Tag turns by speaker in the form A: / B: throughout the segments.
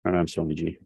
A: Pranam Swamiji.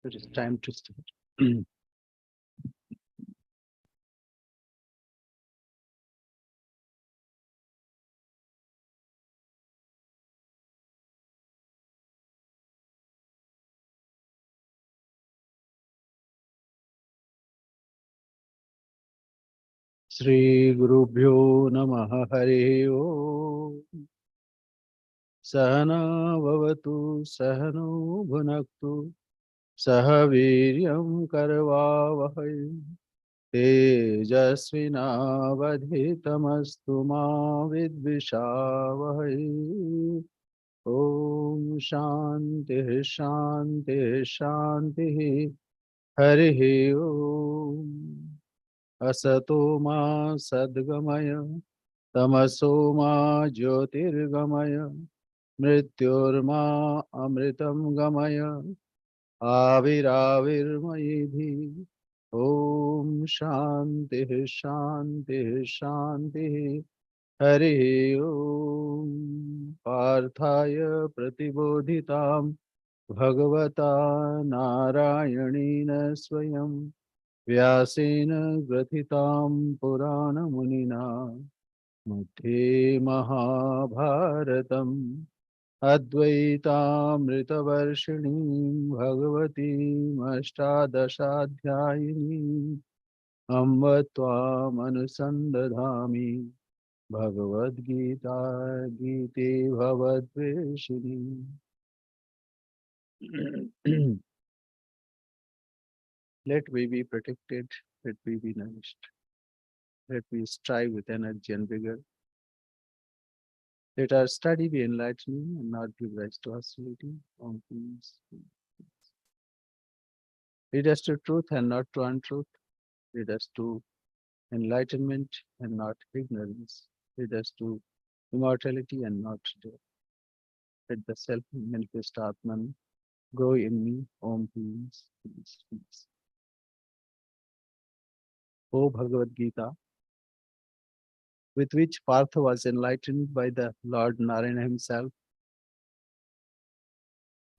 A: It is time to start. Shri Gurubhyo Namaha Hare Om. Sahana Bhavatu Sahano Bhunaktu Sahaviryam Karvavahai Tejasvinavadhitamastu ma vidvishavahai. Om Shanti Shanti Shanti Hare Om. Asato ma sadgamaya tamaso ma jyotirgamaya mrityurma amritam gamaya avirāvirmayidhi. Om Shanti Shanti Shanti Hare Om. Parthaya pratibodhitam bhagavata narayanina swayam vyasena grathitam purana munina मध्ये महाभारतम् अद्वैतामृतवर्षिणीं भगवतीम् अष्टादशाध्यायिनीम् अम्ब त्वामनुसन्दधामि भगवद्गीता गीते भवद्वेषिणी. Let we be protected, let we be nourished, let we strive with energy and vigor. Let our study be enlightening and not give rise to hostility. Om peace. Lead us to truth and not to untruth. Lead us to enlightenment and not ignorance. Lead us to immortality and not death. Let the self-manifest Atman grow in me. Om peace, peace, peace. O Bhagavad Gita, with which Partha was enlightened by the Lord Narayana himself,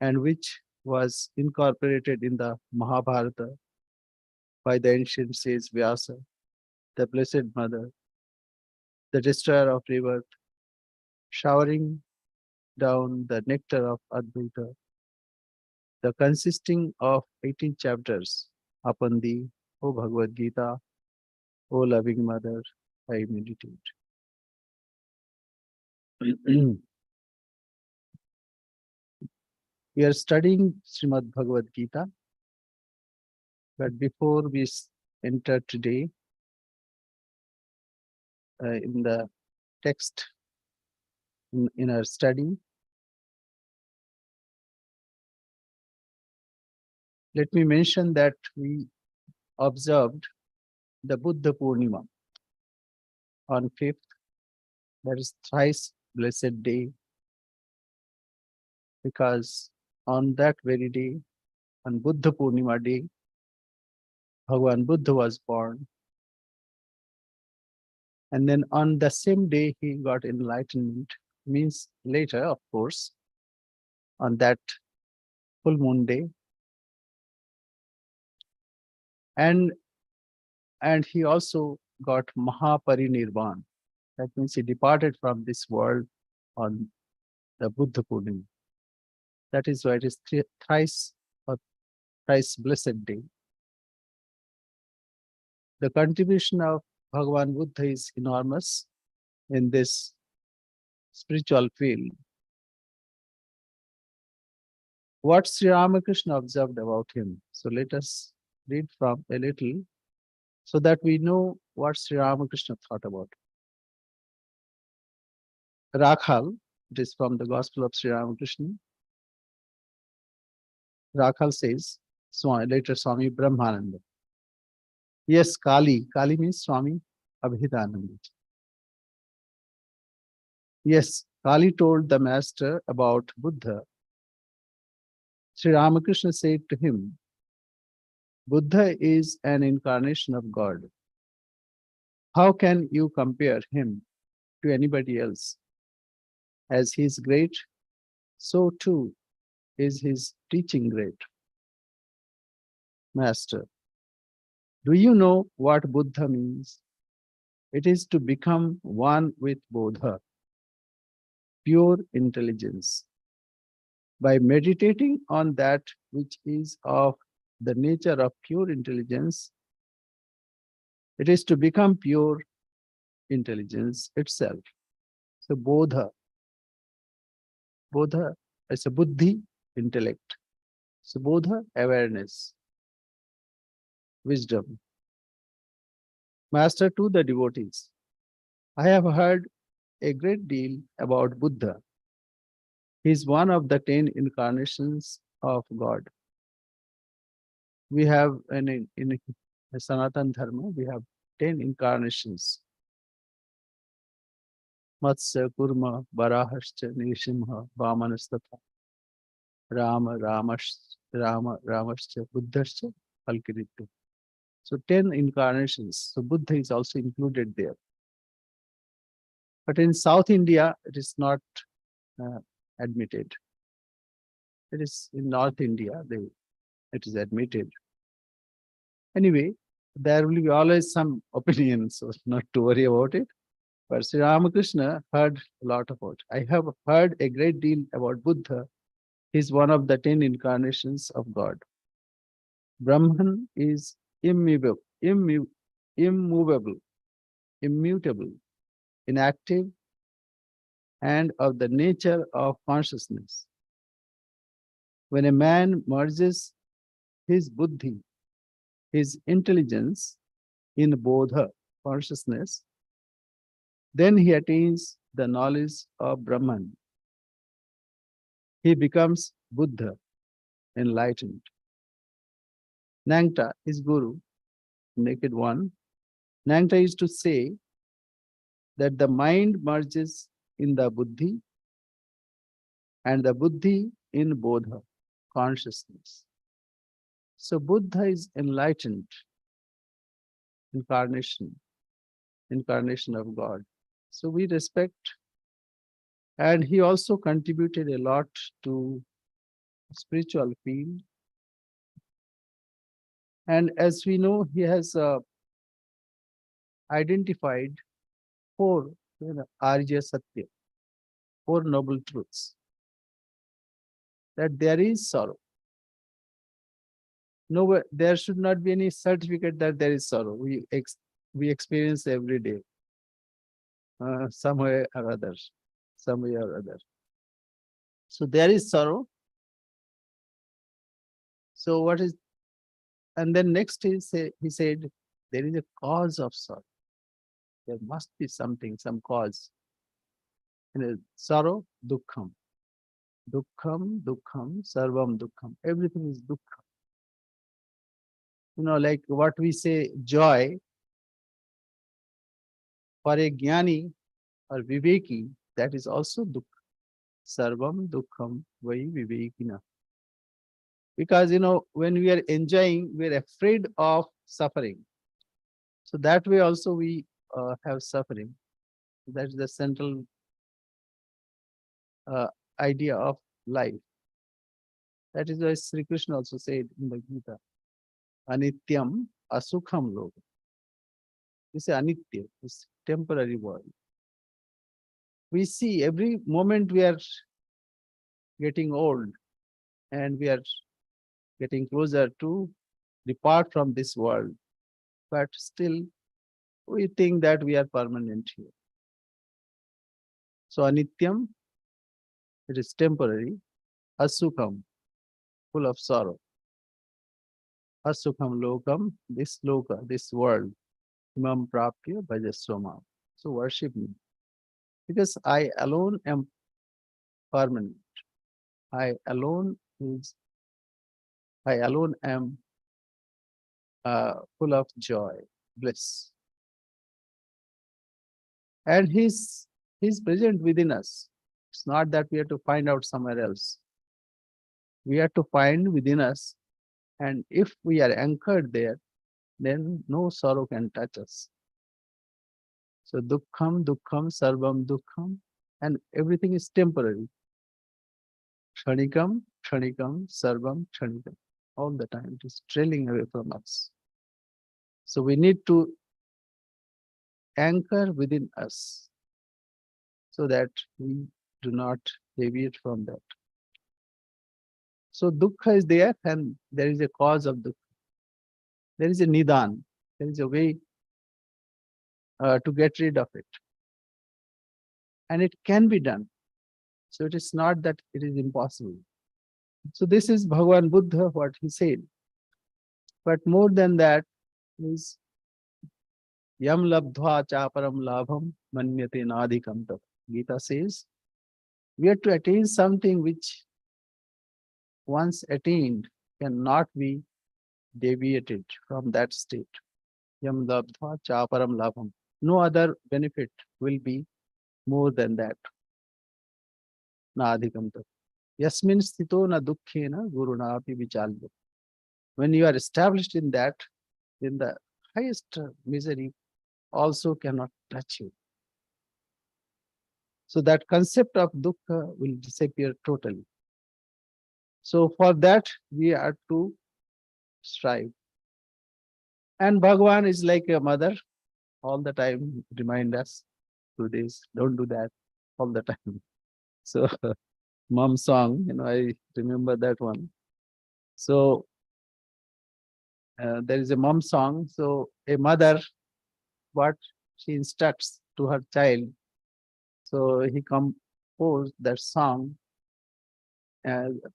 A: and which was incorporated in the Mahabharata by the ancient sage Vyasa, the Blessed Mother, the destroyer of rebirth, showering down the nectar of Advaita, the consisting of 18 chapters upon thee, O Bhagavad Gita, O loving mother, I meditate. We are studying Srimad Bhagavad Gita, but before we enter today in the text in our study, let me mention that we observed the Buddha Purnima on 5th, that is thrice blessed day, because on that very day, on Buddha Purnima day, Bhagavan Buddha was born. And then on the same day, he got enlightenment, means later, of course, on that full moon day. And he also got Mahaparinirvan. That means he departed from this world on the Buddha Purnima. That is why it is thrice or thrice blessed day. The contribution of Bhagavan Buddha is enormous in this spiritual field. What Sri Ramakrishna observed about him. So let us read from a little so that we know what Sri Ramakrishna thought about. Rakhal, it is from the Gospel of Sri Ramakrishna. Rakhal says, later Swami Brahmananda. Yes, Kali. Kali means Swami Abhidananda. Yes, Kali told the master about Buddha. Sri Ramakrishna said to him, Buddha is an incarnation of God. How can you compare him to anybody else? As he is great, so too is his teaching great. Master, do you know what Buddha means? It is to become one with Bodha, pure intelligence. By meditating on that which is of the nature of pure intelligence, it is to become pure intelligence itself. So Bodha is a buddhi, intellect. So Bodha, awareness, wisdom. Master to the devotees, I have heard a great deal about Buddha. He is one of the 10 incarnations of God. We have in Sanatana Dharma, we have 10 incarnations. Matsya, Kurma, Barahascha, Nishimha, Vamanastata, Ramascha, Buddhascha, Kalkiritu. So 10 incarnations. So Buddha is also included there. But in South India, it is not admitted. It is in North India, it is admitted. Anyway, there will be always some opinion, so not to worry about it. But Sri Ramakrishna heard a lot about it. I have heard a great deal about Buddha. He is one of the 10 incarnations of God. Brahman is immovable, immutable, inactive, and of the nature of consciousness. When a man merges his buddhi, his intelligence in bodha, consciousness, then he attains the knowledge of Brahman. He becomes Buddha, enlightened. Nangta, his guru, naked one. Nangta is to say that the mind merges in the buddhi and the buddhi in bodha, consciousness. So Buddha is enlightened, incarnation of God. So we respect, and he also contributed a lot to spiritual field. And as we know, he has identified 4 Arya Satya, 4 noble truths. That there is sorrow. No, there should not be any certificate that there is sorrow. We experience every day, some way or other, some way or other. So there is sorrow. So what is, and then next he said, there is a cause of sorrow. There must be something, some cause. And sorrow, dukkham. Dukkham, sarvam dukkham. Everything is dukkham. Like what we say, joy, for a jnani or viveki, that is also dukkha. Sarvam dukkham vai vivekina. Because, when we are enjoying, we are afraid of suffering. So that way also we have suffering. That's the central uh, idea of life. That is why Sri Krishna also said in the Gita, Anityam Asukham Loka. This is Anitya, this temporary world. We see every moment we are getting old and we are getting closer to depart from this world, but still we think that we are permanent here. So Anityam, it is temporary. Asukham, full of sorrow. Asukham lokam, this loka, this world. Imam prapya bhajasvamam. So worship me. Because I alone am permanent. I alone is I alone am full of joy, bliss. And he's present within us. It's not that we have to find out somewhere else. We have to find within us. And if we are anchored there, then no sorrow can touch us. So dukkham, dukkham, sarvam dukkham, and everything is temporary. Kshanikam, kshanikam, sarvam kshanikam. All the time it is trailing away from us. So we need to anchor within us so that we do not deviate from that. So dukkha is there and there is a cause of dukkha. There is a nidan. There is a way to get rid of it. And it can be done. So it is not that it is impossible. So this is Bhagavan Buddha, what he said. But more than that is yam labdhva chaparam labham manyate nadhikam tat. Gita says we have to attain something which once attained cannot be deviated from that state. Yam labdhva chaparam labham. No other benefit will be more than that. Nadhikam tat. Yasmin sthito na dukkhena guruna api vichalya. When you are established in that, then the highest misery also cannot touch you. So that concept of dukkha will disappear totally. So for that, we are to strive. And Bhagavan is like a mother, all the time remind us, do this, don't do that, all the time. So mom song, I remember that one. So there is a mom song. So a mother, what she instructs to her child. So he composed that song,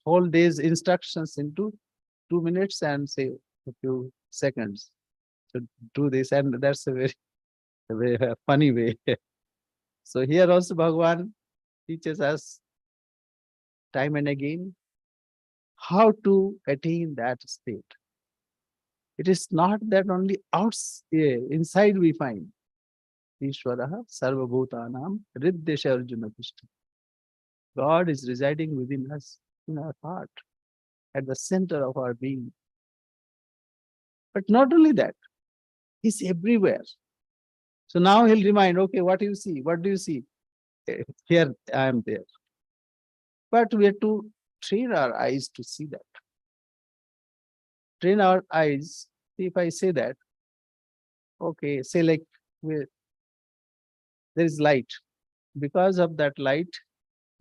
A: whole day's instructions into 2 minutes and say a few seconds. So do this, and that's a very funny way. So here also Bhagavan teaches us time and again how to attain that state. It is not that only inside we find Ishwaraha Sarvabhutanam Riddesha Arjuna Tishta. God is residing within us, in our heart, at the center of our being. But not only that, He's everywhere. So now He'll remind, okay, what do you see? What do you see? Here I am there. But we have to train our eyes to see that. Train our eyes. See, if I say that, okay, say like there is light. Because of that light,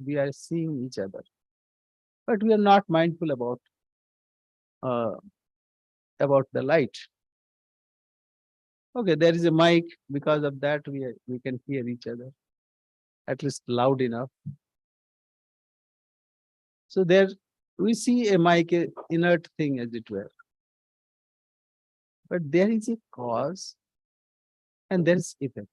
A: we are seeing each other. But we are not mindful uh, about the light. Okay, there is a mic. Because of that, we can hear each other, at least loud enough. So there we see a mic, a inert thing as it were. But there is a cause and there is effect.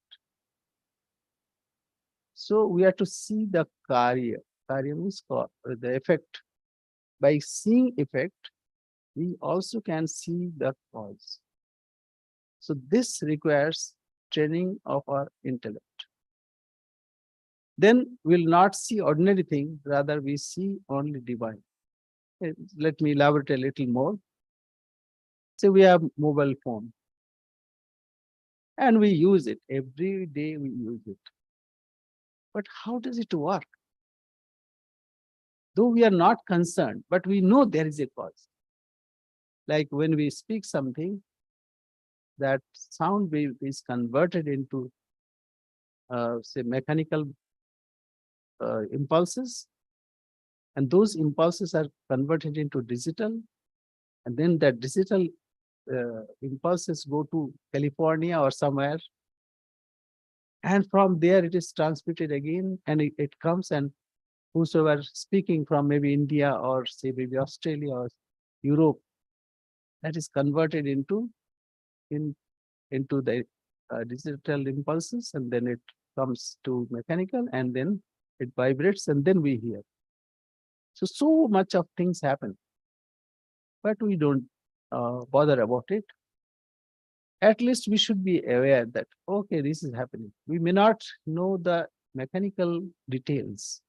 A: So we have to see the karya. Karya means the effect. By seeing effect, we also can see the cause. So this requires training of our intellect. Then we'll not see ordinary thing, rather we see only divine. Let me elaborate a little more. Say we have mobile phone. And we use it. Every day we use it. But how does it work? Though we are not concerned, but we know there is a cause. Like when we speak something, that sound wave is converted into, say, mechanical impulses, and those impulses are converted into digital, and then that digital impulses go to California or somewhere, and from there it is transmitted again, and it comes, and whosoever speaking from maybe India or say maybe Australia or Europe, that is converted in into the digital impulses, and then it comes to mechanical, and then it vibrates, and then we hear. So much of things happen, but we don't bother about it. At least we should be aware that, okay, this is happening. We may not know the mechanical details,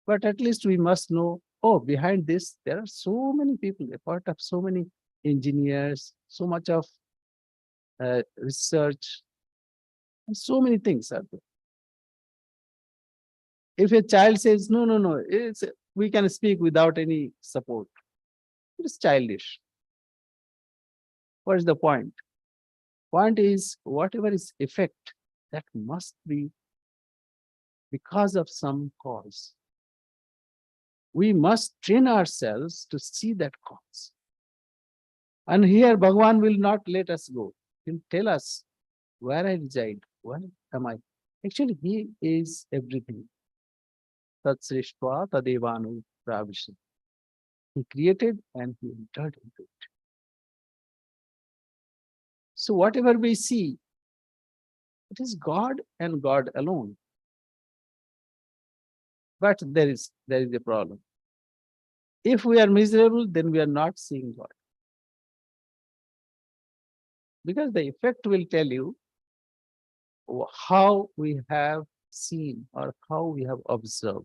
A: but at least we must know, oh, behind this, there are so many people, a part of so many engineers, so much of research, and so many things are there. If a child says, no, no, no, we can speak without any support, it is childish. What is the point? Point is, whatever is effect, that must be because of some cause. We must train ourselves to see that cause. And here Bhagavan will not let us go. He'll tell us where I reside, where am I. Actually, he is everything. Tat Srishtva Tadevanu Pravishan. He created and he entered into it. So whatever we see, it is God and God alone. But there is a problem. If we are miserable, then we are not seeing God. Because the effect will tell you how we have seen or how we have observed.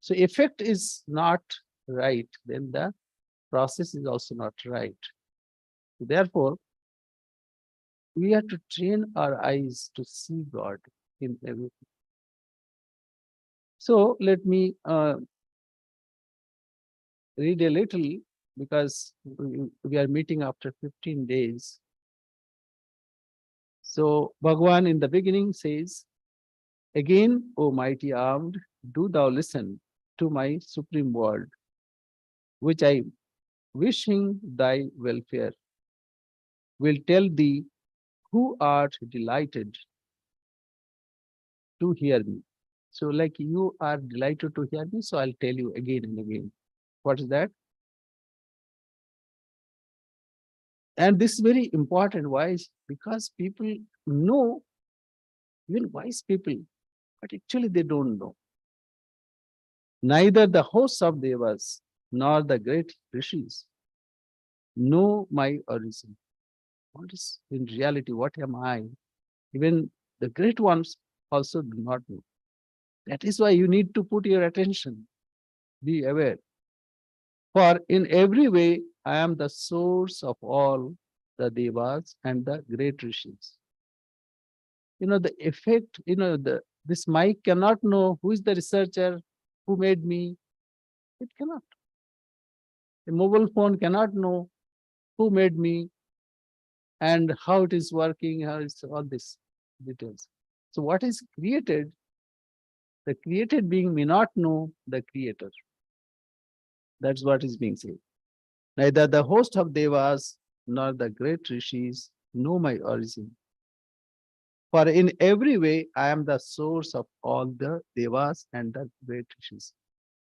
A: So effect is not right, then the process is also not right. Therefore, we have to train our eyes to see God in everything. So let me read a little, because we are meeting after 15 days. So Bhagavan in the beginning says, again, O mighty armed, do thou listen to my supreme word, which I, wishing thy welfare, will tell thee who art delighted to hear me. So like you are delighted to hear me, so I'll tell you again and again. What is that? And this is very important. Why? Because people know, even wise people, but actually they don't know. Neither the hosts of devas nor the great rishis know my origin. What is in reality? What am I? Even the great ones also do not know. That is why you need to put your attention. Be aware. For in every way, I am the source of all the devas and the great rishis. The effect, this mic cannot know who is the researcher, who made me. It cannot. A mobile phone cannot know who made me and how it is working, how is all this details. So what is created, the created being may not know the creator. That's what is being said. Neither the host of devas nor the great rishis know my origin. For in every way, I am the source of all the devas and the great rishis.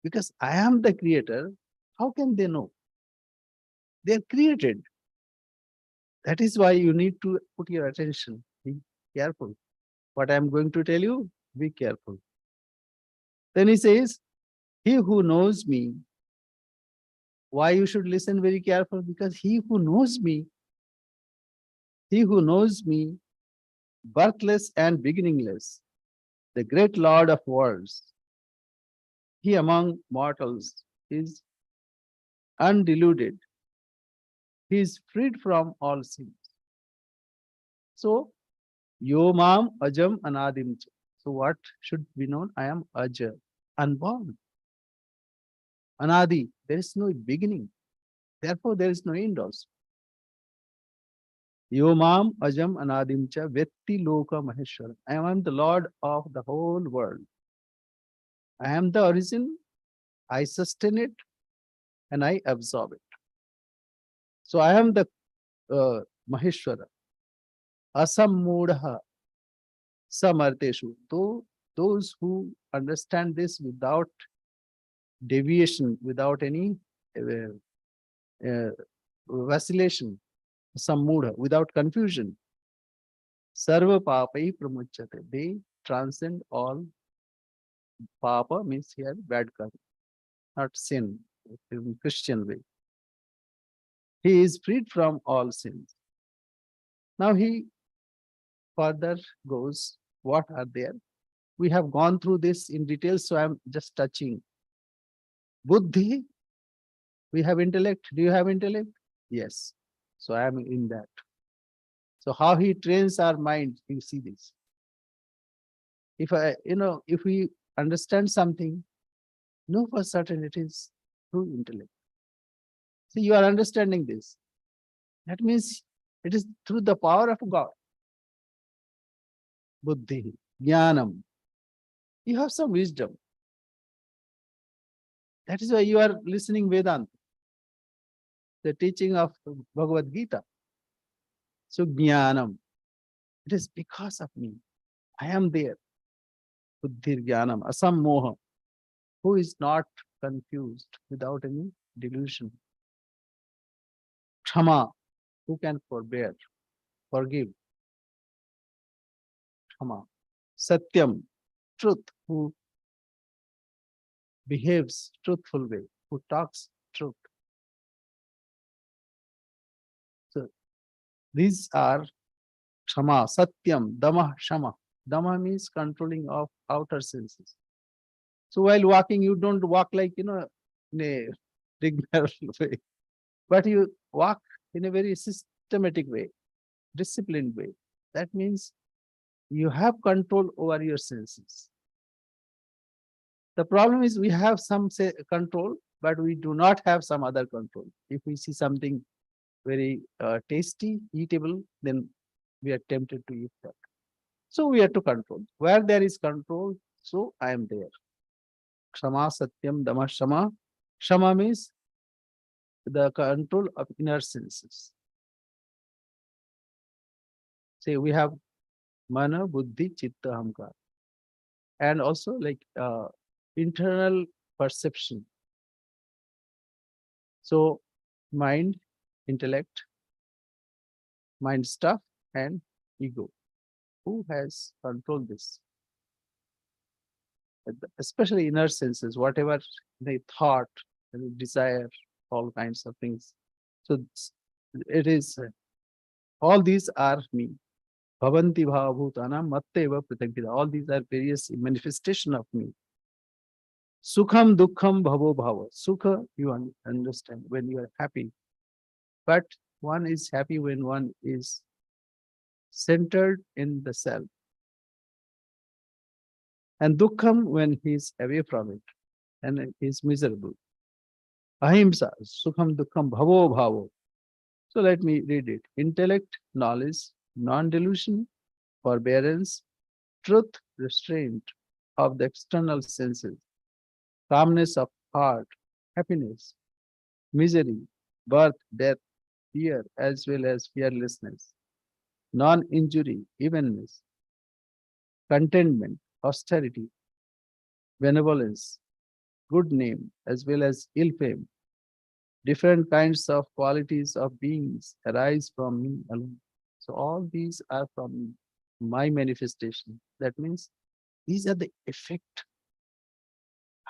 A: Because I am the creator, how can they know? They are created. That is why you need to put your attention. Be careful. What I am going to tell you, be careful. Then he says, he who knows me, why you should listen very careful? Because he who knows me, birthless and beginningless, the great Lord of worlds, he among mortals is undeluded, He is freed from all sins. So, Yo Mam Ajam Anadim. So, what should be known? I am Aja, unborn. Anadi, there is no beginning. Therefore, there is no end also. Yo Mam Ajam Anadim Cha Vetti Loka Maheshwara. I am the Lord of the whole world. I am the origin. I sustain it and I absorb it. So, I am the Maheshwara. Asammudha Samarteshu. Those who understand this without deviation, without any uh, uh, vacillation, sammudha, without confusion, sarva papai pramuchate. They transcend all papa means here bad karma, not sin in Christian way. He is freed from all sins. Now he further goes, what are there? We have gone through this in detail, so I'm just touching. Buddhi, we have intellect. Do you have intellect? Yes. So I am in that. So how he trains our mind, you see this. If we understand something, know for certain it is through intellect. See, you are understanding this. That means it is through the power of God. Buddhi, jnanam. You have some wisdom. That is why you are listening Vedanta, the teaching of Bhagavad Gita. So jnanam. It is because of me. I am there. Buddhir jnanam, asam moha. Who is not confused without any delusion. Kshama, who can forbear, forgive. Kshama. Satyam, truth, who behaves truthful way, who talks truth. So these are Kshama, Satyam, Dama, Shama. Dama means controlling of outer senses. So while walking, you don't walk like, in a rigmarole way, but you walk in a very systematic way, disciplined way. That means you have control over your senses. The problem is we have some control, but we do not have some other control. If we see something very tasty, eatable, then we are tempted to eat that. So we have to control. Where there is control, so I am there. Kshama, Satyam, Dama, Shama. Shama means the control of inner senses. Say we have Mana, Buddhi, Chitta, Ahamkara. And also like internal perception. So mind, intellect, mind stuff, and ego. Who has controlled this? Especially inner senses, whatever they thought, desire, all kinds of things. So it is, all these are me. Bhavanti bhavabhutana matteva pritagvida. All these are various manifestation of me. Sukham dukkham bhavo bhava. Sukha, you understand when you are happy. But one is happy when one is centered in the self. And dukkham when he is away from it and is miserable. Ahimsa, sukham dukkham bhavo bhavo. So let me read it. Intellect, knowledge, non-delusion, forbearance, truth, restraint of the external senses, calmness of heart, happiness, misery, birth, death, fear, as well as fearlessness, non-injury, evenness, contentment, austerity, benevolence, good name, as well as ill fame. Different kinds of qualities of beings arise from me alone. So all these are from me, my manifestation. That means these are the effect.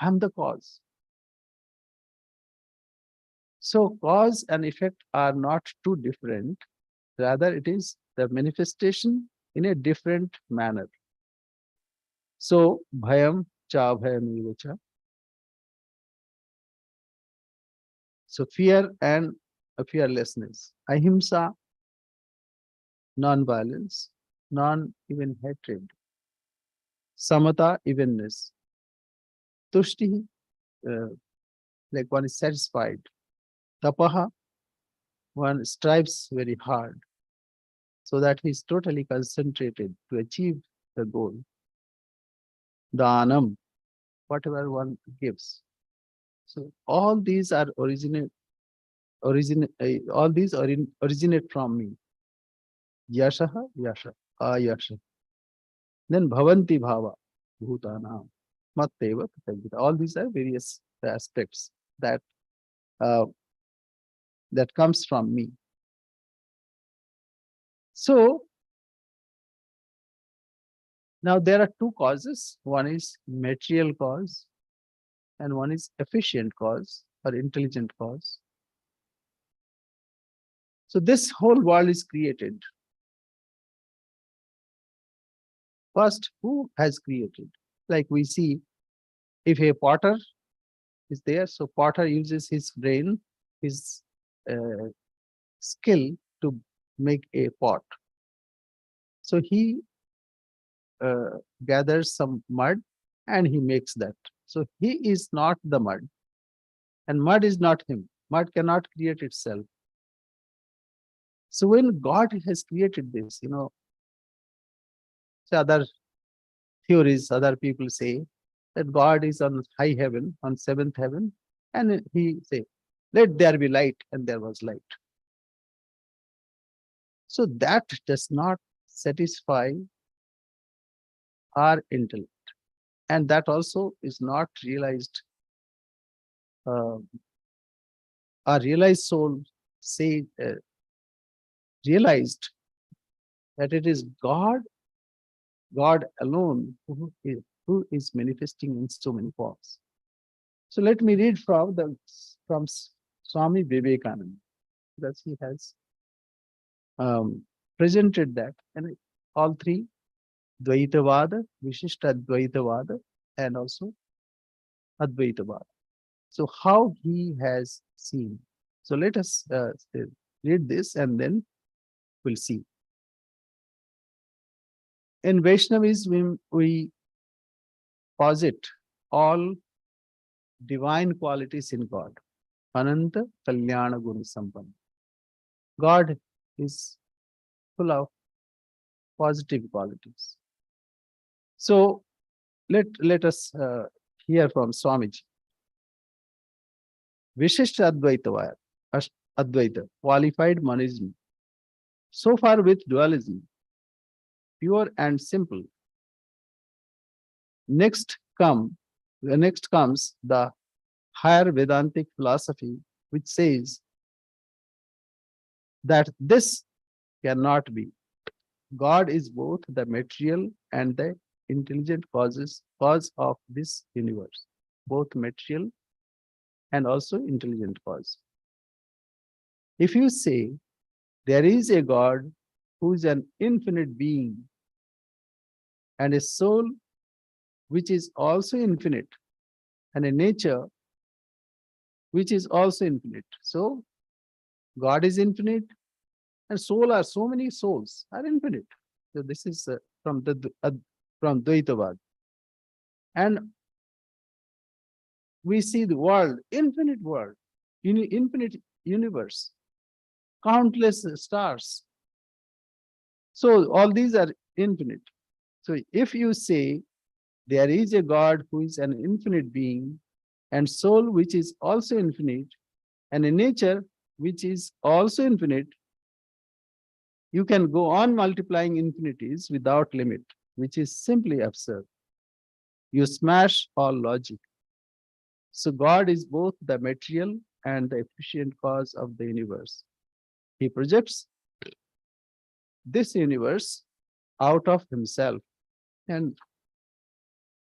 A: I'm the cause. So cause and effect are not too different. Rather, it is the manifestation in a different manner. So bhayam cha bhayam cha. So fear and a fearlessness. Ahimsa, non-violence, non-even hatred. Samata, evenness. Tushti, uh, like one is satisfied. Tapaha, one strives very hard so that he is totally concentrated to achieve the goal. Dhanam, whatever one gives. So all these are all these originate from me. Yashaha, yasha, ayasha. Then bhavanti bhava, bhutanam, matteva tatagita. All these are various aspects that uh, that comes from me. So now there are two causes. One is material cause and one is efficient cause or intelligent cause. So this whole world is created. First, who has created? Like we see, if a potter is there, so potter uses his brain, his uh, skill to make a pot. So he gathers some mud and he makes that. So he is not the mud, and mud is not him. Mud cannot create itself. So when God has created this, so other theories, other people say that God is on high heaven, on seventh heaven, and he say, "Let there be light," and there was light. So that does not satisfy our intellect, and that also is not realized. Uh, our realized soul say realized that it is God alone who is manifesting in so many forms. So let me read from Swami Vivekananda, because he has um, presented that, and all three Dvaitavada, Vishishtadvaitavada, and also Advaitavada. So how he has seen. So let us read this and then we'll see. In Vaishnavism, we posit all divine qualities in God. Ananta Kalyana Guna Sampanna. God is full of positive qualities. So let us hear from Swamiji. Vishishta Advaita, Advaita, qualified monism. So far with dualism, pure and simple. Next comes the higher Vedantic philosophy, which says that this cannot be. God is both the material and the intelligent cause of this universe, both material and also intelligent cause. If you say there is a God who is an infinite being and a soul which is also infinite, and a nature which is also infinite. So God is infinite, and so many souls are infinite. So this is from Dvaitavad, and we see the world, infinite world, infinite universe, countless stars. So all these are infinite. So if you say there is a God who is an infinite being, and soul which is also infinite, and a nature which is also infinite, you can go on multiplying infinities without limit, which is simply absurd. You smash all logic. So God is both the material and the efficient cause of the universe. He projects this universe out of himself. And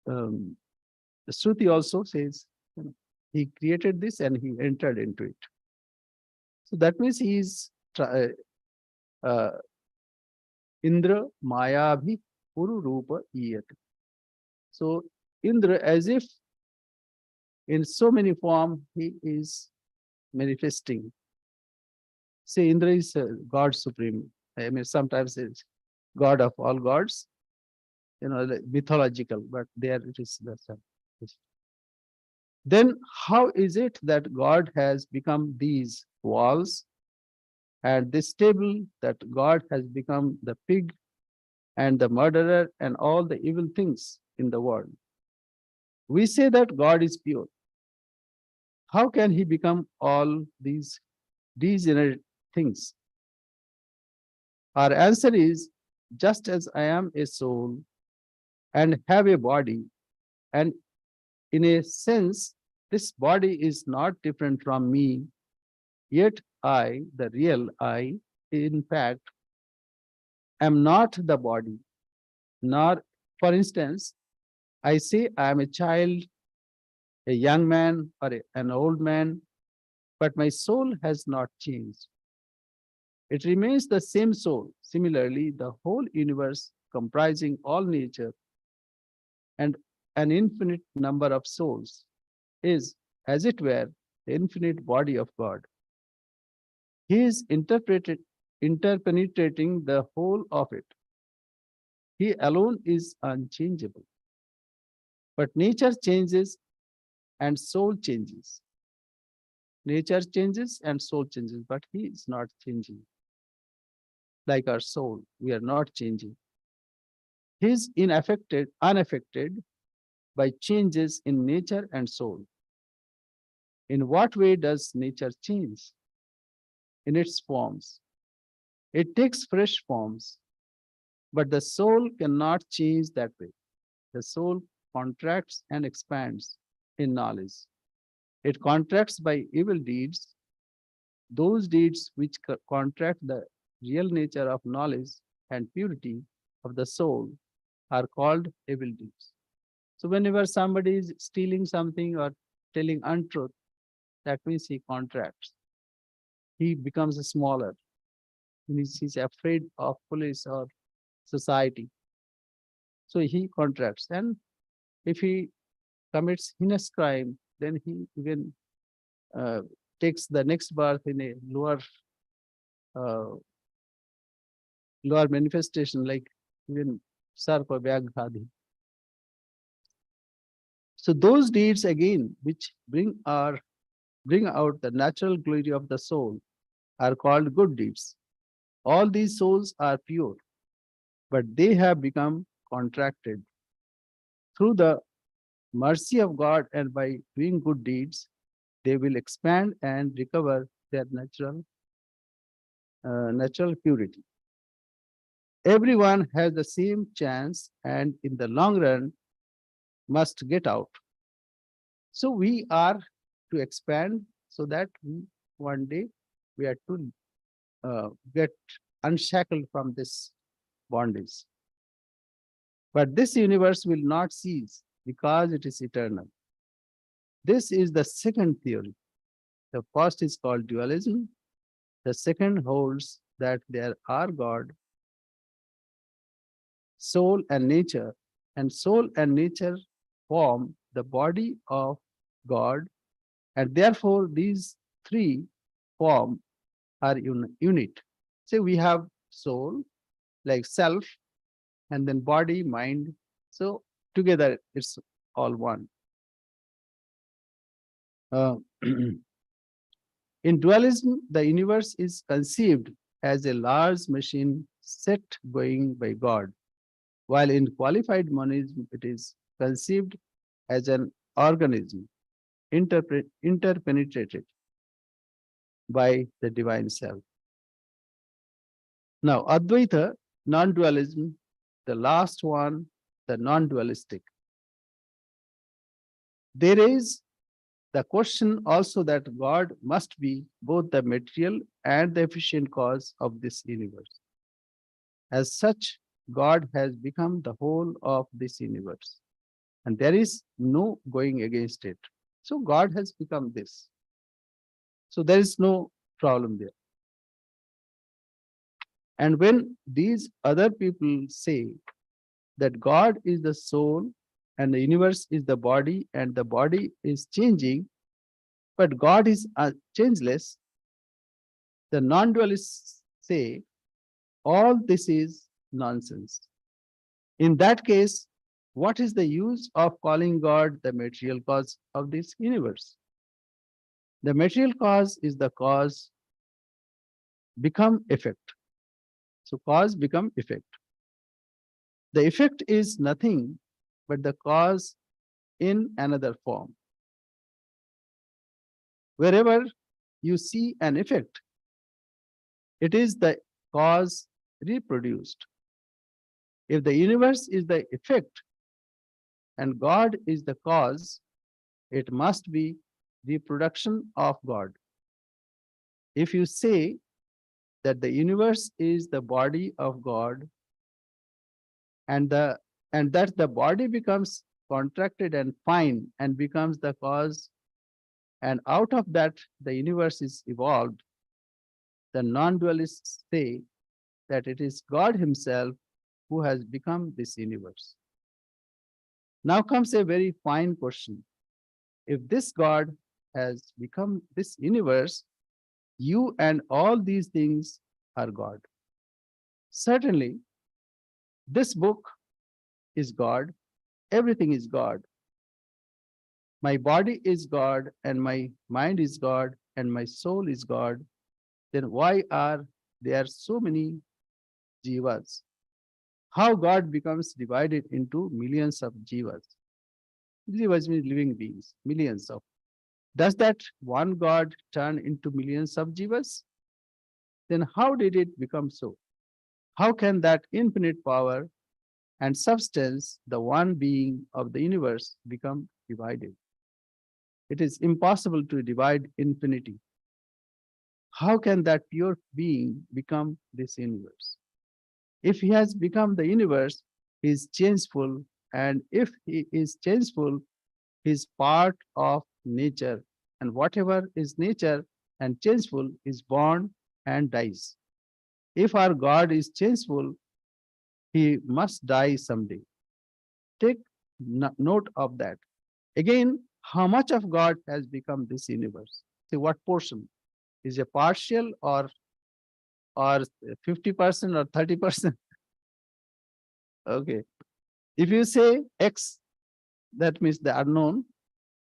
A: the Shruti also says, he created this and he entered into it. So that means he is Indra Mayabhi Puru Rupa Iyat. So Indra, as if in so many forms, he is manifesting Say Indra is God supreme. I mean, sometimes it's God of all gods, like mythological, but there it is the same. Then how is it that God has become these walls and this table, that God has become the pig and the murderer and all the evil things in the world? We say that God is pure. How can he become all these degenerate things? Our answer is, just as I am a soul and have a body, and in a sense, this body is not different from me, yet I, the real I, in fact, am not the body, nor, for instance, I say I am a child, a young man, or an old man, but my soul has not changed. It remains the same soul. Similarly, the whole universe, comprising all nature and an infinite number of souls, is, as it were, the infinite body of God. He is interpenetrating the whole of it. He alone is unchangeable. But nature changes and soul changes. Nature changes and soul changes, but he is not changing. Like our soul, we are not changing. He is unaffected by changes in nature and soul. In what way does nature change? In its forms. It takes fresh forms, but the soul cannot change that way. The soul contracts and expands in knowledge. It contracts by evil deeds. Those deeds which contract the real nature of knowledge and purity of the soul are called evil deeds. So whenever somebody is stealing something or telling untruth, that means he contracts. He becomes smaller. He's afraid of police or society. So he contracts. And if he commits heinous crime, then he even uh, takes the next birth in a uh, lower manifestation, like even Sarpa Vyaghadhi. So those deeds again, which bring out the natural glory of the soul, are called good deeds. All these souls are pure, but they have become contracted. Through the mercy of God and by doing good deeds, they will expand and recover their natural purity. Everyone has the same chance and in the long run must get out. So we are to expand so that one day we are to get unshackled from this bondage. But this universe will not cease because it is eternal. This is the second theory. The first is called dualism. The second holds that there are God, soul, and soul and nature form the body of God, and therefore these three form are unit. So we have soul, like self, and then body, mind. So together it's all one. Uh, in dualism, the universe is conceived as a large machine set going by God, while in qualified monism, it is conceived as an organism interpenetrated by the divine self. Now, Advaita, non-dualism, the last one, the non-dualistic. There is the question also that God must be both the material and the efficient cause of this universe. As such, God has become the whole of this universe, and there is no going against it. So God has become this. So there is no problem there. And when these other people say that God is the soul and the universe is the body and the body is changing, but God is changeless, The non-dualists say all this is nonsense. In that case, what is the use of calling God the material cause of this universe? The material cause is the cause become effect. So cause become effect. The effect is nothing but the cause in another form. Wherever you see an effect, it is the cause reproduced. If the universe is the effect and God is the cause, it must be reproduction of God. If you say that the universe is the body of God and that the body becomes contracted and fine and becomes the cause, and out of that the universe is evolved, the non-dualists say that it is God himself who has become this universe. Now comes a very fine question. If this God has become this universe, you and all these things are God. Certainly, this book is God, everything is God. My body is God, and my mind is God, and my soul is God. Then why are there so many jivas? How God becomes divided into millions of jivas? Jivas means living beings, millions of. Does that one God turn into millions of jivas? Then how did it become so? How can that infinite power and substance, the one being of the universe, become divided? It is impossible to divide infinity. How can that pure being become this universe? If he has become the universe, he is changeful, and if he is changeful, he is part of nature, and whatever is nature and changeful is born and dies. If our God is changeful, he must die someday. Take note of that. Again, how much of God has become this universe? See what portion? Is a partial or 50% or 30%? Okay. If you say X, that means the unknown,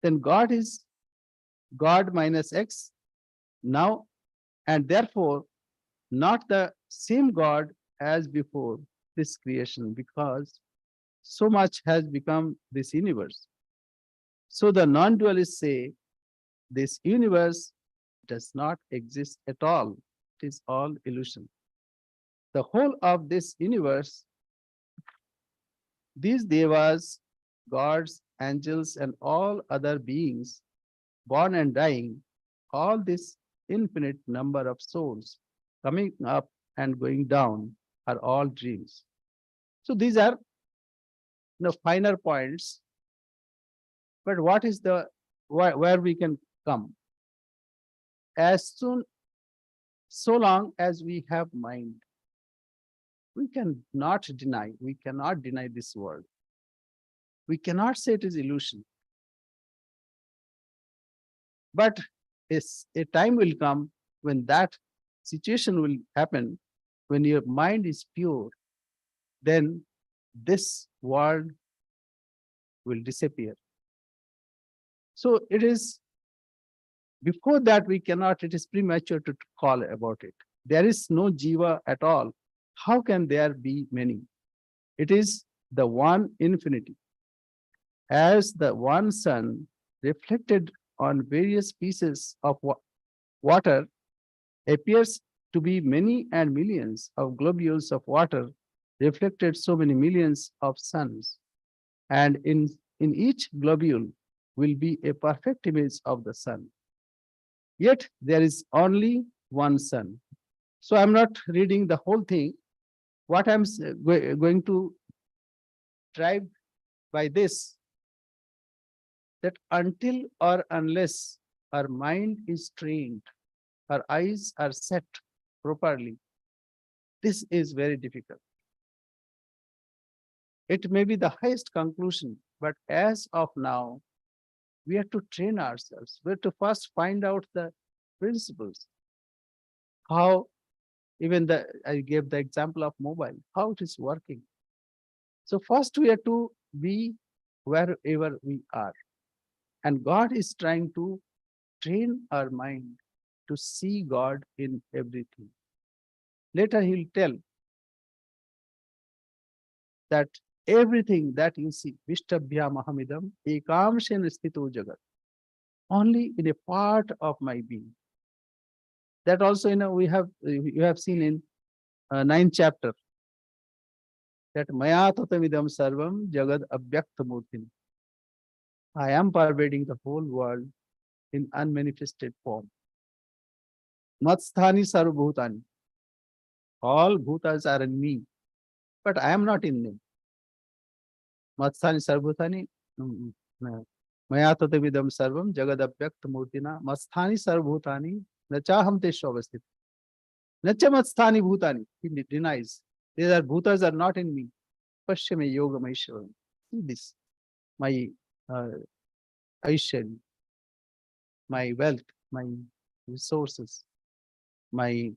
A: then God is God minus X now, and therefore not the same God as before this creation, because so much has become this universe. So the non-dualists say this universe does not exist at all. It is all illusion. The whole of this universe, these devas, gods, angels, and all other beings, born and dying, all this infinite number of souls coming up and going down are all dreams. So these are finer points, but what is the where we can come? As soon, so long as we have mind, we cannot deny this world. We cannot say it is illusion. But a time will come when that situation will happen, when your mind is pure, then this world will disappear. So it is, before that we cannot, it is premature to call about it. There is no jiva at all. How can there be many? It is the one infinity. As the one sun reflected on various pieces of water appears to be many and millions of globules of water reflected so many millions of suns, and in each globule will be a perfect image of the sun. Yet there is only one sun. So I'm not reading the whole thing. What I'm going to drive by this, that until or unless our mind is trained, our eyes are set properly, this is very difficult. It may be the highest conclusion, but as of now, we have to train ourselves. We have to first find out the principles. how I gave the example of mobile, how it is working. So first we have to be wherever we are. And God is trying to train our mind to see God in everything. Later he'll tell that everything that you see, Vishtabhya Mahamidam, Ekamshen Sthito Jagat, only in a part of my being. That also, you have seen in ninth chapter, that Maya Tatamidam Sarvam Jagad Abhyakta Murtin. I am pervading the whole world in unmanifested form. Matsthani Sarvabhutani. All bhutas are in me, but I am not in them. Matsthani Sarvabhutani. Maya Tatamidam Sarvam Jagad Abhyakta Murtina. Matsthani Sarvabhutani. Nachaham Teshu Avasthit. Nacha Matsthani Bhutani. He denies. These are bhutas are not in me. Pashyame Yoga Maishwaram. See this. My Aishwarya, my wealth, my resources, my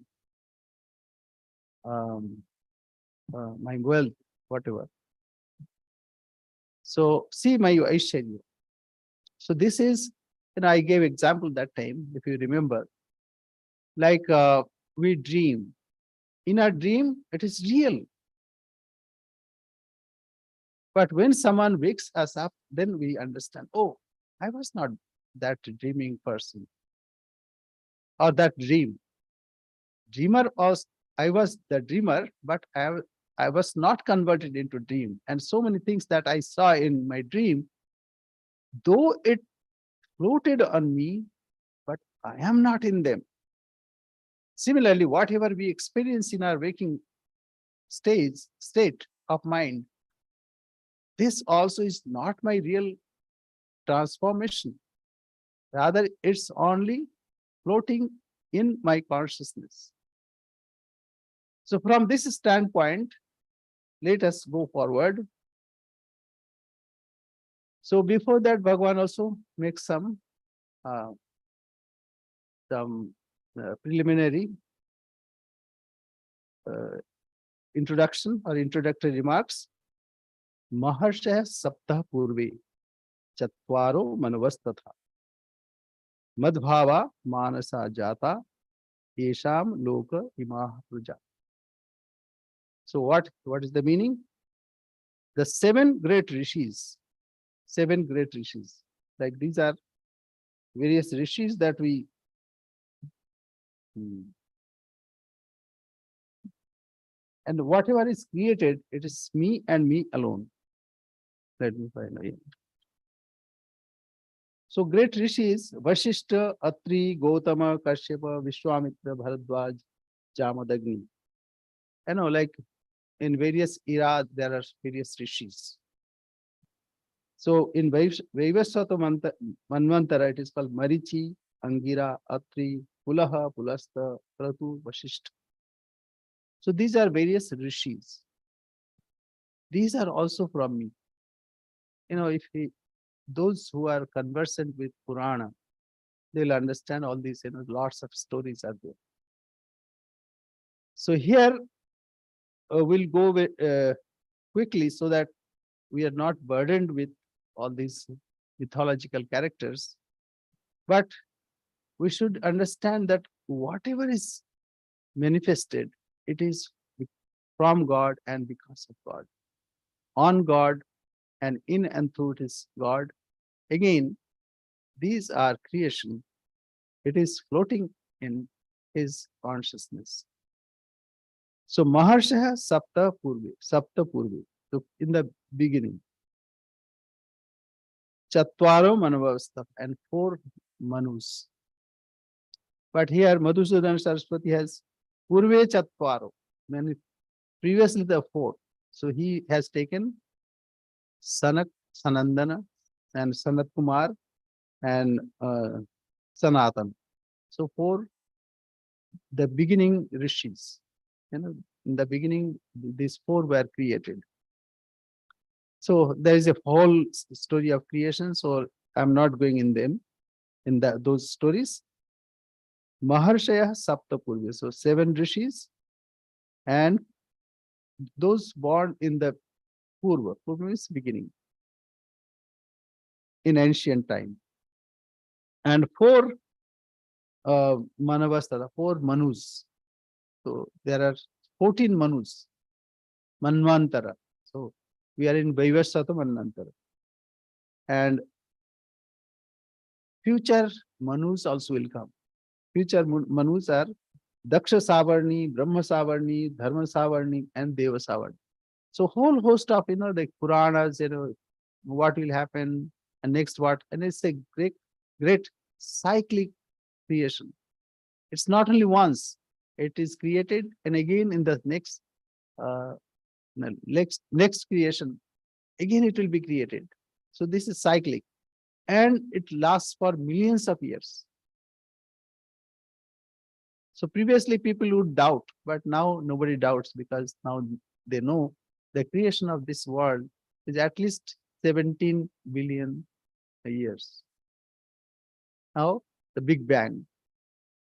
A: my wealth, whatever. So see my Aishwarya. So this is, I gave example that time, if you remember, like we dream. In our dream, it is real. But when someone wakes us up, then we understand, oh, I was not that dreaming person or that dream. Dreamer was, I was the dreamer, but I was not converted into dream. And so many things that I saw in my dream, though it floated on me, but I am not in them. Similarly, whatever we experience in our waking state of mind, this also is not my real transformation. Rather, it's only floating in my consciousness. So from this standpoint, let us go forward. So before that, Bhagavan also makes some preliminary introduction or introductory remarks. Maharshaya saptah purve chatvaro manavastatha madbhava manasa jata yesham loka imah praja. So what is the meaning? The seven great rishis, like these are various rishis that we and whatever is created, it is me and me alone. Let me find again. So great rishis, Vashishta, Atri, Gautama, Kashyapa, Vishwamitra, Bharadwaj, Jamadagni. Like in various eras, there are various rishis. So in Vaivasvata Manvantara, it is called Marichi, Angira, Atri, Pulaha, Pulasta, Kratu, Vashishta. So these are various rishis. These are also from me. Those who are conversant with Purana, they'll understand all these, lots of stories are there. So here we'll go quickly so that we are not burdened with all these mythological characters. But we should understand that whatever is manifested, it is from God and because of God. On God and in and through His God. Again, these are creation. It is floating in His consciousness. So Maharshaya Sapta Purve. So in the beginning, Chatvaro Manavavastha and 4 Manus. But here Madhusudan Saraswati has Purve Chatvaro. Previously the 4. So he has taken Sanak, Sanandana, and Sanat Kumar and Sanatan. So 4 the beginning rishis. In the beginning, these 4 were created. So there is a whole story of creation. So I'm not going in them, those stories. Maharshaya Sapta Purve. So 7 rishis and those born in the Purva. Purva means beginning in ancient time. And 4 Manavastara, 4 Manus. So there are 14 Manus, Manvantara. So we are in Vaivasvata Manvantara. And future Manus also will come. Future Manus are Daksha Savarni, Brahma Savarni, Dharma Savarni, and Deva Savarni. So whole host of, the Puranas, what will happen and next what. And it's a great cyclic creation. It's not only once, it is created and again in the uh, next creation, again it will be created. So this is cyclic and it lasts for millions of years. So previously people would doubt, but now nobody doubts because now they know the creation of this world is at least 17 billion years. Now the Big Bang.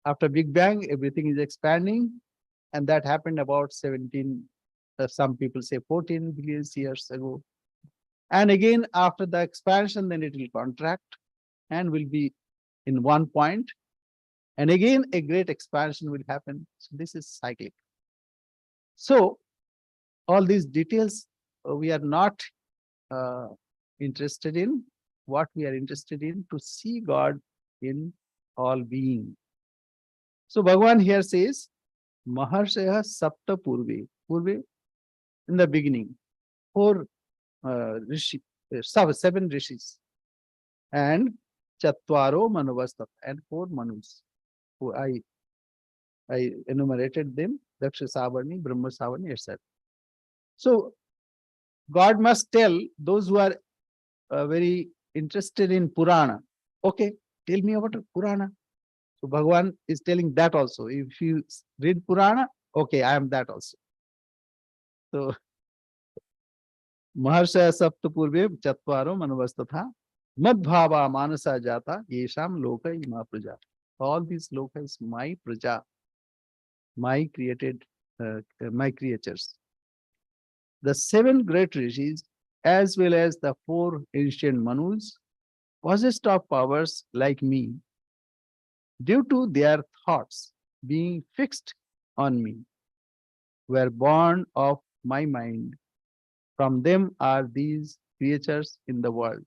A: After Big Bang, everything is expanding, and that happened about 17, some people say 14 billion years ago. And again, after the expansion, then it will contract and will be in one point. And again, a great expansion will happen. So this is cyclic. So all these details we are not uh, interested in. What we are interested in to see God in all being. So Bhagavan here says, Maharshaya Sapta Purve. Purve in the beginning. 4 rishi, 7 rishis. And Chatvaro Manavastata. And 4 Manus. Who I enumerated them. Daksha Savarni, Brahma Savarni, etc. So God must tell those who are very interested in Purana. Okay, tell me about Purana. So Bhagavan is telling that also. If you read Purana, okay, I am that also. So Maharshaya Sapta Purve Chatvaro Manavastatha Madbhava Manasa Jata Yesham Loka Ima Praja. All these loka is my praja, my created, my creatures. The 7 great rishis as well as the 4 ancient Manus possessed of powers like me, due to their thoughts being fixed on me, were born of my mind. From them are these creatures in the world.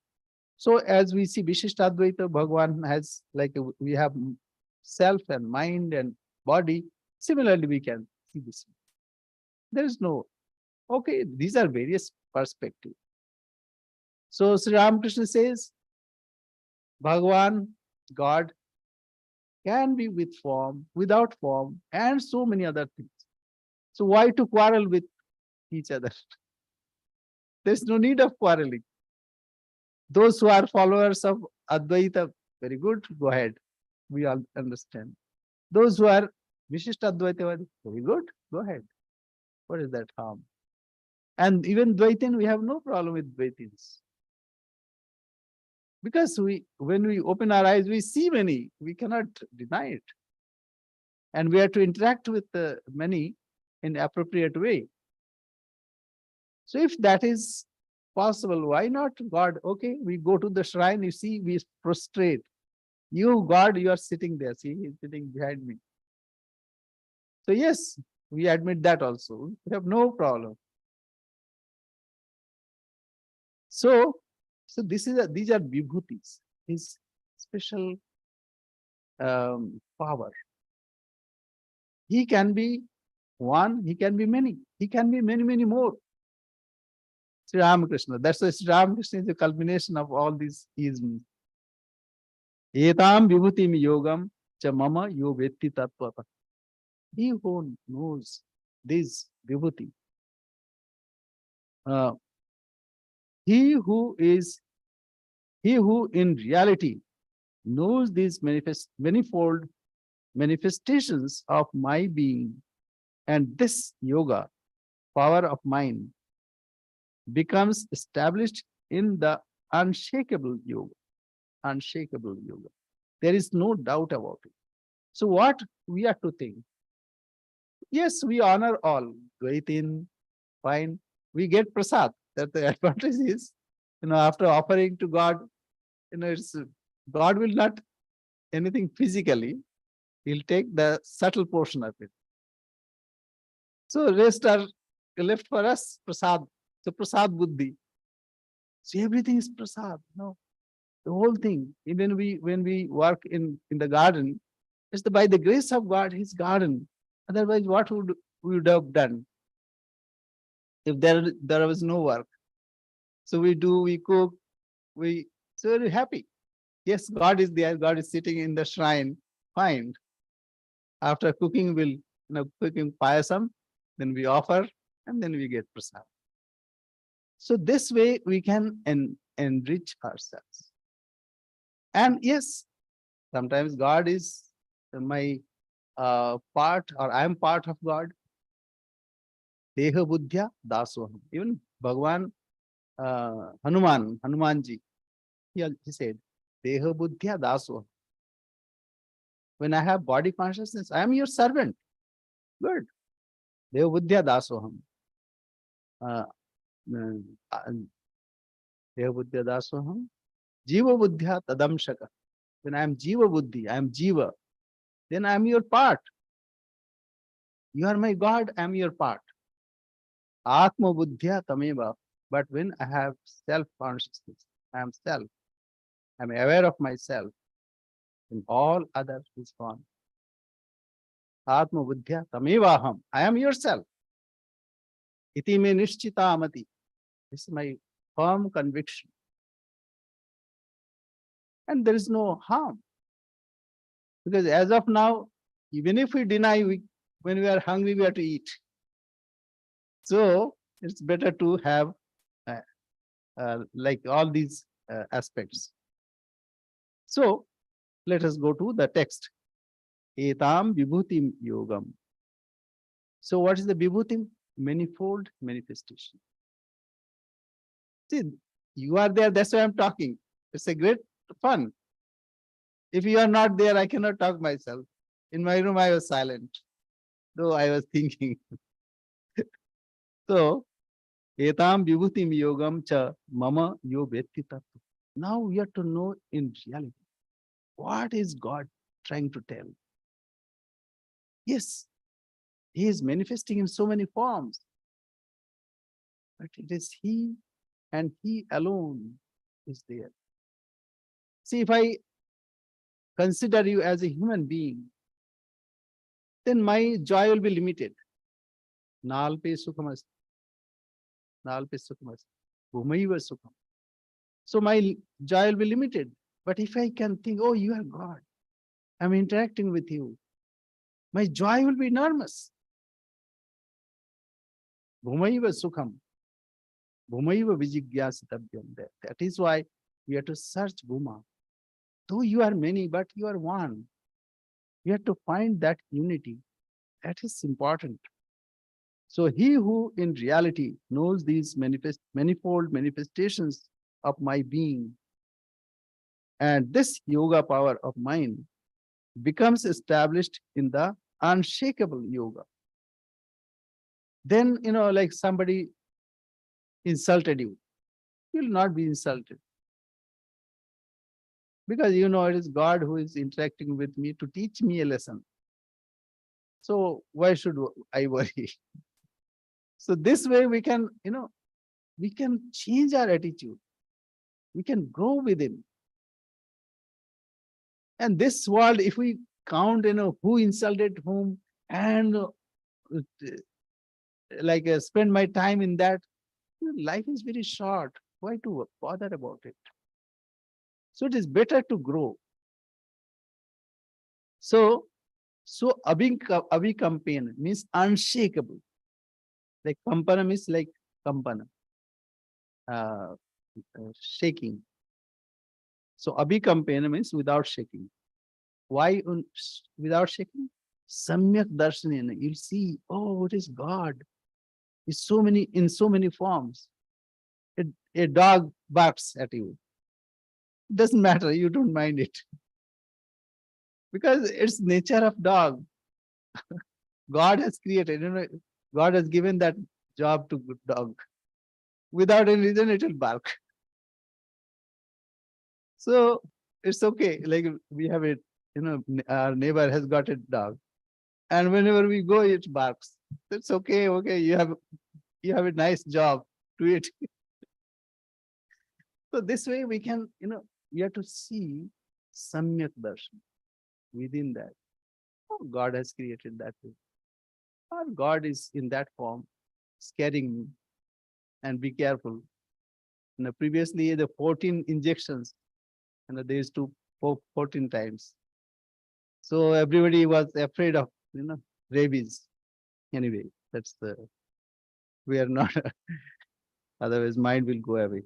A: So as we see Vishishtadvaita, Bhagavan has we have self and mind and body. Similarly, we can see this. There is no, okay, these are various perspectives. So Sri Ramakrishna says, Bhagavan, God, can be with form, without form, and so many other things. So why to quarrel with each other? There's no need of quarreling. Those who are followers of Advaita, very good, go ahead. We all understand. Those who are Vishishta Advaita, very good, go ahead. What is that harm? And even Dvaitin, we have no problem with Dvaitins. Because when we open our eyes, we see many. We cannot deny it. And we have to interact with many in appropriate way. So if that is possible, why not God? Okay, we go to the shrine, you see, we prostrate. You, God, you are sitting there. See, he's sitting behind me. So yes, we admit that also. We have no problem. So these are vibhutis, his special power. He can be one, he can be many, he can be many, many more. Sri Ramakrishna. That's why Sri Ramakrishna is the culmination of all these isms. Etam vibhutim yogam cha mama yo vetti tattvata. He who knows this vibhuti, uh, he who in reality knows these manifold manifestations of my being, and this yoga, power of mind, becomes established in the unshakable yoga. Unshakable yoga. There is no doubt about it. So what we have to think? Yes, we honor all. Dvaitin, fine. We get prasad. That the advantage is, after offering to God, it's God will not anything physically. He'll take the subtle portion of it. So rest are left for us, prasad. So prasad buddhi. So everything is prasad. No, the whole thing. Even when we work in the garden, it's by the grace of God, His garden. Otherwise, what would we would have done if there was no work? So we cook, we so we're happy. Yes, God is there. God is sitting in the shrine. Fine. After cooking, we'll cooking payasam, then we offer, and then we get prasad. So this way we can enrich ourselves. And yes, sometimes God is my part, or I am part of God. Deha buddhya dasoham. Even Bhagwan Hanumanji, he said, Deha buddhya dasoham. When I have body consciousness, I am your servant. Good. Deha buddhya dasoham. Uh, Deha buddhya dasoham. Jiva buddhya tadamshaka. When I am Jiva buddhi, I am Jiva, then I am your part. You are my God, I am your part. Atma buddhya tameva. But when I have self-consciousness, I am self, I am aware of myself, and all other is gone. Atma buddhya tamevaham. I am yourself. Iti me nishchita amati. This is my firm conviction. And there is no harm. Because as of now, even if we deny, when we are hungry, we have to eat. So it's better to have like all these aspects. So let us go to the text. Etam vibhutim yogam. So what is the vibhutim? Manifold manifestation. See, you are there, that's why I'm talking. It's a great fun. If you are not there, I cannot talk myself. In my room, I was silent, though I was thinking. So, etam vibhutim yogam cha mama yo vetti tattva. Now we have to know in reality, what is God trying to tell? Yes, He is manifesting in so many forms, but it is He and He alone is there. See, if I consider you as a human being, then my joy will be limited. Nalpe sukhamas, nalpe sukhamas, bhumaiva sukham. So my joy will be limited. But if I can think, oh, you are God, I'm interacting with you, my joy will be enormous. Bhumaiva sukham, bhumaiva vijigyasitavyam. That is why we have to search Bhuma. Though you are many, but you are one. We have to find that unity. That is important. So he who in reality knows these manifold manifestations of my being, and this yoga power of mine becomes established in the unshakable yoga. Then, like somebody insulted you, you will not be insulted. Because it is God who is interacting with me to teach me a lesson. So why should I worry? So this way we can, we can change our attitude. We can grow within. And this world, if we count, who insulted whom, and spend my time in that, life is very short. Why to bother about it? So it is better to grow. So abhikampana means unshakable. Like kampana means like kampana, shaking. So abhikampana means without shaking. Why without shaking? Samyak darshanena. You'll see, oh, it is God. It's in so many forms. A dog barks at you. It doesn't matter, you don't mind it. because it's nature of dog. God has created, God has given that job to dog. Without any reason, it will bark. So it's okay. Like we have it, our neighbor has got a dog, and whenever we go, it barks. It's okay. Okay, you have a nice job. Do it. So this way we can, we have to see samyak darshan within that. Oh, God has created that way. Or God is in that form, scaring me. And be careful. Previously the 14 injections, they used to poke 14 times. So everybody was afraid of, rabies. Anyway, we are not, otherwise mind will go away.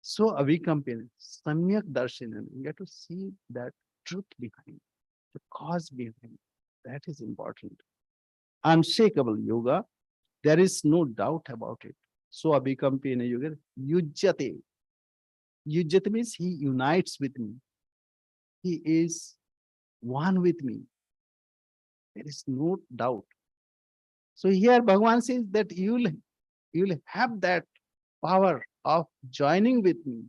A: So avikampan, samyak darshan, we have to see that truth behind, the cause behind. That is important. Unshakable yoga, there is no doubt about it. So abhikampena yoga, yujyate. Yujyate means he unites with me. He is one with me. There is no doubt. So here Bhagavan says that you'll have that power of joining with me.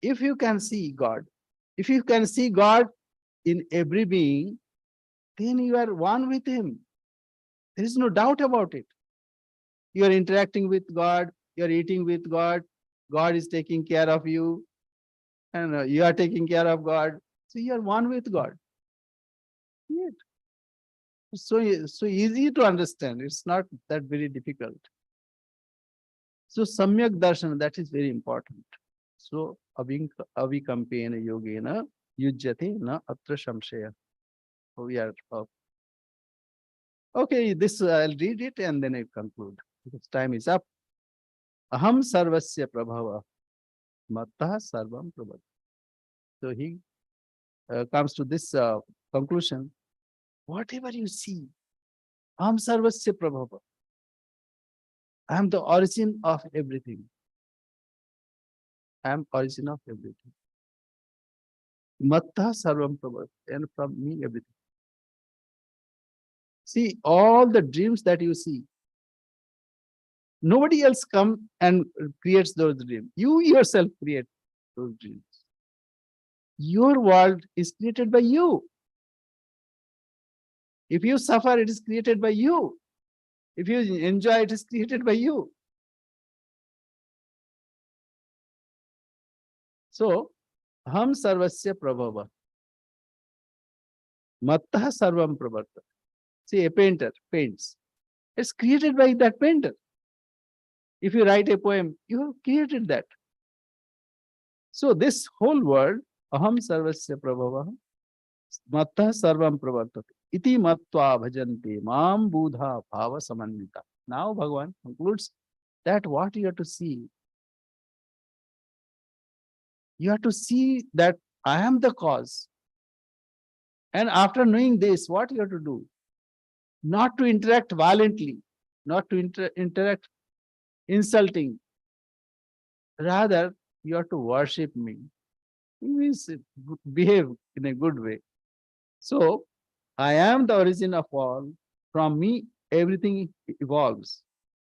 A: If you can see God, if you can see God in every being, then you are one with him. There is no doubt about it. You are interacting with God, you are eating with God, God is taking care of you, and you are taking care of God. So you are one with God. Yeah. So easy to understand. It's not that very difficult. So samyak darshan, that is very important. So avikampena yogena yujyate na atra samshaya. So we are okay. This I'll read it and then I conclude because time is up. Aham sarvasya prabhava mattah sarvam prabhav. So he comes to this conclusion. Whatever you see, aham sarvasya prabhava. I am the origin of everything. I am origin of everything. Mattah sarvam prabhav, and from me everything. See all the dreams that you see. Nobody else come and creates those dreams. You yourself create those dreams. Your world is created by you. If you suffer, it is created by you. If you enjoy, it is created by you. So, aham sarvasya prabhava. Mattah sarvam prabharta. See, a painter paints. It's created by that painter. If you write a poem, you have created that. So, this whole world, aham sarvasya prabhava, mattah sarvam pravartate. Iti mattva bhajante mam buddha bhava samanvita. Now Bhagavan concludes that what you have to see. You have to see that I am the cause. And after knowing this, what you have to do? Not to interact violently, not to interact insulting. Rather, you have to worship me. It means behave in a good way. So, I am the origin of all. From me, everything evolves.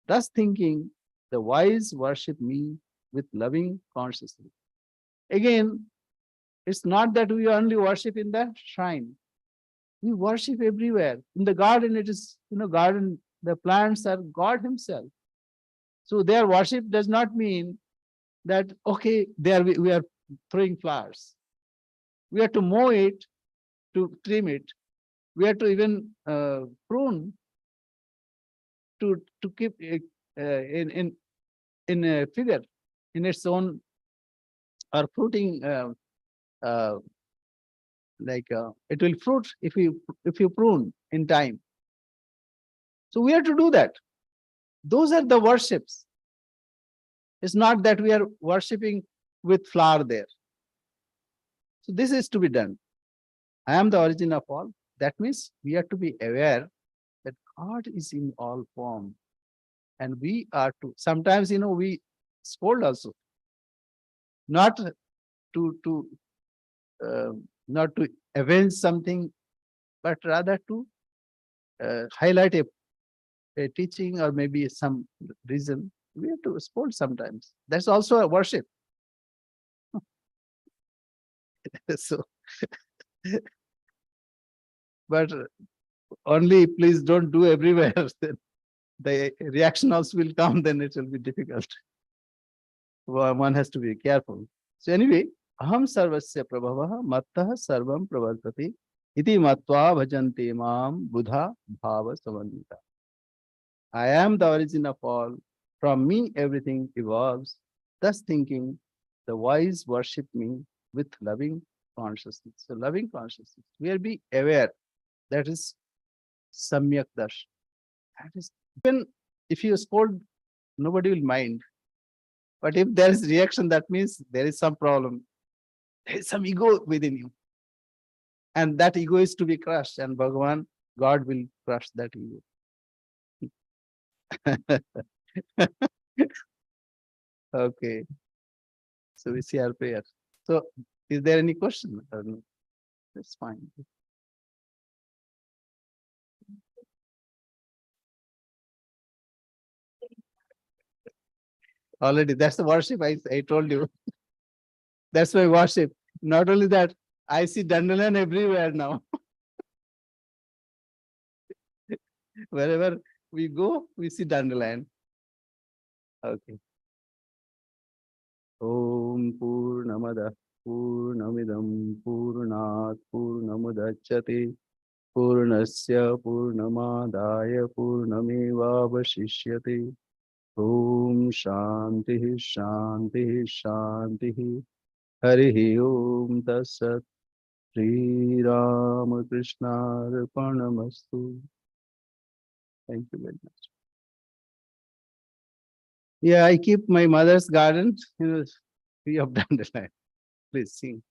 A: Thus thinking, the wise worship me with loving consciousness. Again, it's not that we only worship in the shrine. We worship everywhere. In the garden, it is, garden, the plants are God himself. So their worship does not mean that, okay, there we are throwing flowers. We have to mow it, to trim it. We have to even prune to keep it in a figure, in its own, or fruiting, it will fruit if you prune in time. So we have to do that. Those are the worships. It's not that we are worshipping with flower there. So this is to be done. I am the origin of all. That means we have to be aware that God is in all form. And we are to, sometimes, we scold also. Not to not to avenge something, but rather to highlight a teaching or maybe some reason. We have to scold sometimes. That's also a worship. So, but only please don't do everywhere. Then the reaction also will come, then it will be difficult. One has to be careful. So anyway, aham sarvasya prabhavah mattah sarvam pravartati iti matva bhajanti mam buddha bhava samannita. I am the origin of all. From me everything evolves. Thus thinking, the wise worship me with loving consciousness. So loving consciousness. We are be aware. That is samyak dash. That is even if you scold, nobody will mind. But if there is reaction, that means there is some problem. There is some ego within you. And that ego is to be crushed. And Bhagavan, God will crush that ego. Okay. So we see our prayer. So is there any question? No? That's fine. Already, that's the worship I told you. That's my worship. Not only that, I see dandelion everywhere now. Wherever we go, we see dandelion. Okay. Om Purnamada Purnamidam Purnat Purnamudachyate Purnasya Purnamadaya Purnamevavashishyate. Om Shanti Shanti Shanti. Harihi Om Tatsat. Sri Ramakrishna Arpanamastu. Thank you very much. Yeah, I keep my mother's garden, free of dandelion. Please sing.